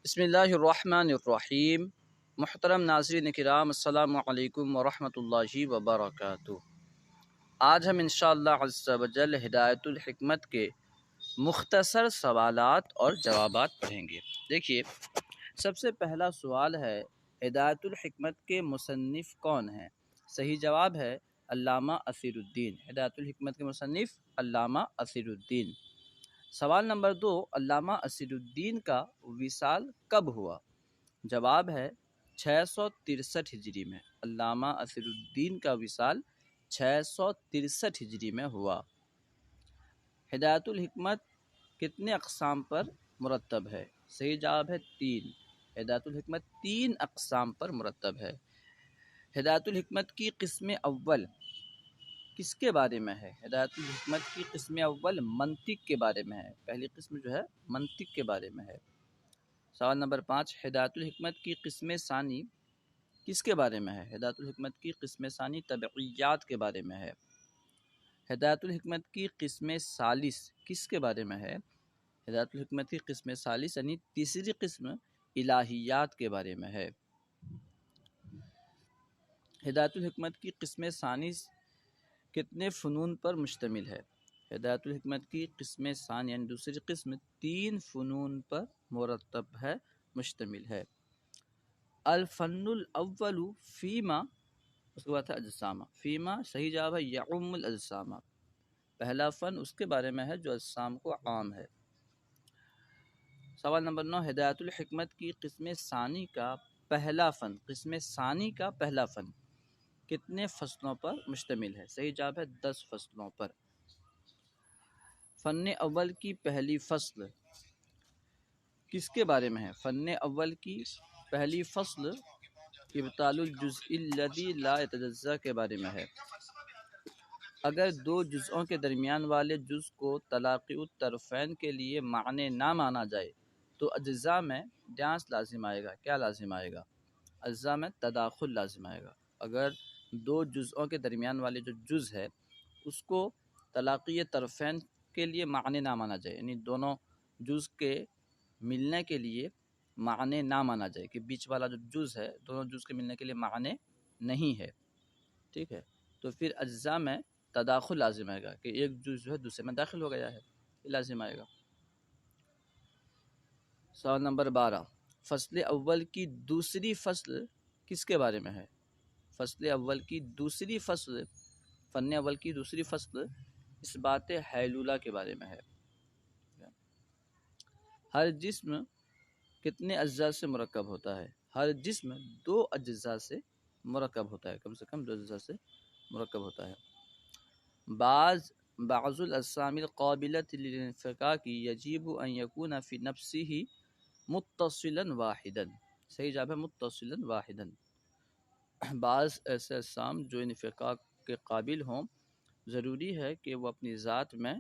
بسم اللہ الرحمن الرحیم۔ محترم ناظرین کرام، السلام علیکم ورحمۃ اللہ وبرکاتہ۔ آج ہم انشاءاللہ عز و جل ہدایت الحکمت کے مختصر سوالات اور جوابات پڑھیں گے۔ دیکھیے، سب سے پہلا سوال ہے، ہدایت الحکمت کے مصنف کون ہیں؟ صحیح جواب ہے علامہ اثیر الدین۔ ہدایت الحکمت کے مصنف علامہ اثیر الدین۔ سوال نمبر 2، علامہ اثیر الدین کا وصال کب ہوا؟ جواب ہے 663 ہجری میں۔ علامہ اثیر الدین کا وصال 663 ہجری میں ہوا۔ ہدایت الحکمت کتنے اقسام پر مرتب ہے؟ صحیح جواب ہے 3۔ ہدایت الحکمت 3 اقسام پر مرتب ہے۔ ہدایت الحکمت کی قسم اول کس کے بارے میں ہے؟ ہدایت الحکمت کی قسم اول منطق کے بارے میں ہے۔ پہلی قسم جو ہے منطق کے بارے میں ہے۔ سوال نمبر 5، ہدایت الحکمت کی قسم ثانی کس کے بارے میں ہے؟ ہدایت الحکمت کی قسم ثانی طبعیات کے بارے میں ہے۔ ہدایت الحکمت کی قسم ثالث کس کے بارے میں ہے؟ ہدایت الحکمت کی قسم ثالث یعنی تیسری قسم الہیات کے بارے میں ہے۔ ہدایت الحکمت کی قسم ثانی کتنے فنون پر مشتمل ہے؟ ہدایت الحکمت کی قسم ثانی یعنی دوسری قسم 3 فنون پر مرتب ہے، مشتمل ہے۔ الفن الاول فیما، اس کے بعد ہے اجسامہ۔ فیما صحیح جواب ہے یعم الاجسامہ۔ پہلا فن اس کے بارے میں ہے جو اجسام کو عام ہے۔ سوال نمبر 9، ہدایت الحکمت کی قسم ثانی کا پہلا فن، قسم ثانی کا پہلا فن کتنے فصلوں پر مشتمل ہے؟ صحیح جواب ہے 10 فصلوں پر۔ فن اول کی پہلی فصل کس کے بارے میں ہے؟ فن اول کی پہلی فصل ابطال الجزء الذی لا یتجزا کے بارے میں ہے۔ اگر 2 جزءوں کے درمیان والے جز کو تلاقی الطرفین کے لیے معنی نہ مانا جائے تو اجزاء میں ڈانس لازم آئے گا۔ کیا لازم آئے گا؟ اجزاء میں تداخل لازم آئے گا۔ اگر 2 جزءوں کے درمیان والے جو جز ہے اس کو تلاقی طرفین کے لیے معنی نہ مانا جائے، یعنی دونوں جز کے ملنے کے لیے معنی نہ مانا جائے کہ بیچ والا جو جز ہے دونوں جز کے ملنے کے لیے معنی نہیں ہے، ٹھیک ہے، تو پھر اجزاء میں تداخل لازم آئے گا کہ ایک جز جو ہے دوسرے میں داخل ہو گیا ہے، یہ لازم آئے گا۔ سوال نمبر 12، فصل اول کی دوسری فصل کس کے بارے میں ہے؟ فصل اول کی دوسری فصل، فن اول کی دوسری فصل اثبات حیلولہ کے بارے میں ہے۔ ہر جسم کتنے اجزاء سے مرکب ہوتا ہے؟ ہر جسم 2 اجزاء سے مرکب ہوتا ہے، کم سے کم 2 اجزاء سے مرکب ہوتا ہے۔ بعض الاجسام القابلۃ للانفکاک یجب ان یکون فی نفسہ متصلا واحدا۔ صحیح جواب ہے متصلا واحدا۔ بعض ایسے اجسام جو انفکاک کے قابل ہوں ضروری ہے کہ وہ اپنی ذات میں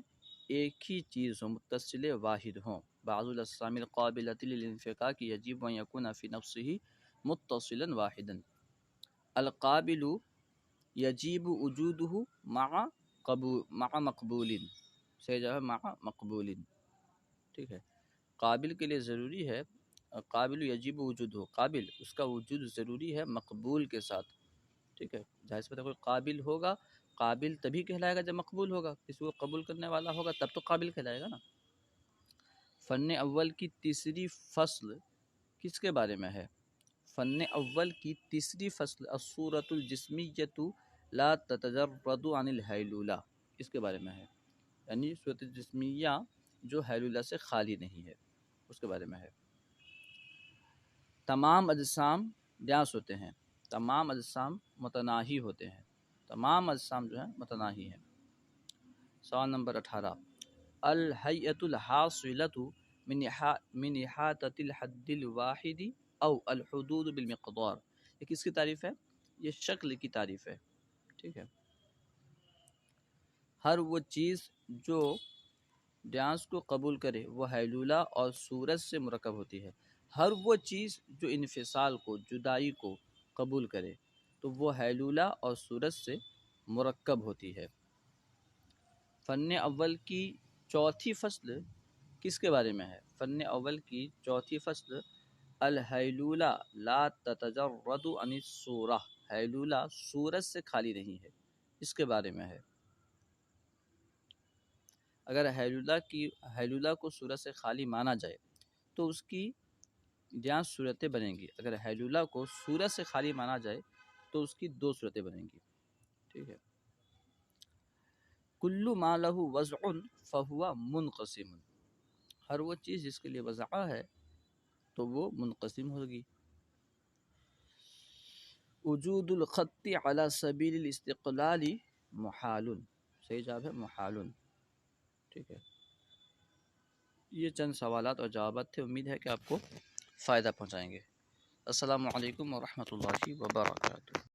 ایک ہی چیز ہو، متصل واحد ہوں۔ بعض الاجسام القابلۃ للانفکاک یجب ان یکون فی نفسہ متصلا واحدا۔ القابل یجب وجودہ مع مقبول۔ صحیح جواب ہے مع مقبول، ٹھیک ہے۔ قابل کے لیے ضروری ہے، قابل یجب وجود ہو، قابل اس کا وجود ضروری ہے مقبول کے ساتھ، ٹھیک ہے۔ ظاہر سی بات ہے کوئی قابل ہوگا، قابل تبھی کہلائے گا جب مقبول ہوگا، کسی کو قبول کرنے والا ہوگا تب تو قابل کہلائے گا نا۔ فن اول کی تیسری فصل کس کے بارے میں ہے؟ فن اول کی تیسری فصل الصورۃ الجسمیۃ لا تتجرد عن الحیلولہ، اس کے بارے میں ہے، یعنی صورت جسمیہ جو حیلولہ سے خالی نہیں ہے، اس کے بارے میں ہے۔ تمام اجسام ڈانس ہوتے ہیں، تمام اجسام متناہی ہوتے ہیں، تمام اجسام جو ہیں متناہی ہیں۔ سوال نمبر 18، الہیئۃ الحاصلۃ من احاطۃ الحد الواحد او الحدود بالمقدار، یہ کس کی تعریف ہے؟ یہ شکل کی تعریف ہے، ٹھیک ہے۔ ہر وہ چیز جو ڈانس کو قبول کرے وہ حیلولہ اور صورت سے مرکب ہوتی ہے۔ ہر وہ چیز جو انفصال کو، جدائی کو قبول کرے تو وہ حیلولہ اور صورت سے مرکب ہوتی ہے۔ فن اول کی چوتھی فصل کس کے بارے میں ہے؟ فن اول کی چوتھی فصل الحیلولہ لا تتجرد عن الصورہ، حیلولہ صورت سے خالی نہیں ہے، اس کے بارے میں ہے۔ اگر حیلولہ کو صورت سے خالی مانا جائے تو اس کی یہاں صورتیں بنیں گی۔ اگر حیلولہ کو صورت سے خالی مانا جائے تو اس کی دو صورتیں بنیں گی، ٹھیک ہے۔ کل ما لہ وضع فہو منقسم، ہر وہ چیز جس کے لیے وضع ہے تو وہ منقسم ہوگی۔ وجود الخط علی سبیل الاستقلال محال، صحیح جواب ہے محال، ٹھیک ہے۔ یہ چند سوالات اور جوابات تھے، امید ہے کہ آپ کو فائدہ پہنچائیں گے۔ السلام علیکم ورحمۃ اللہ وبرکاتہ۔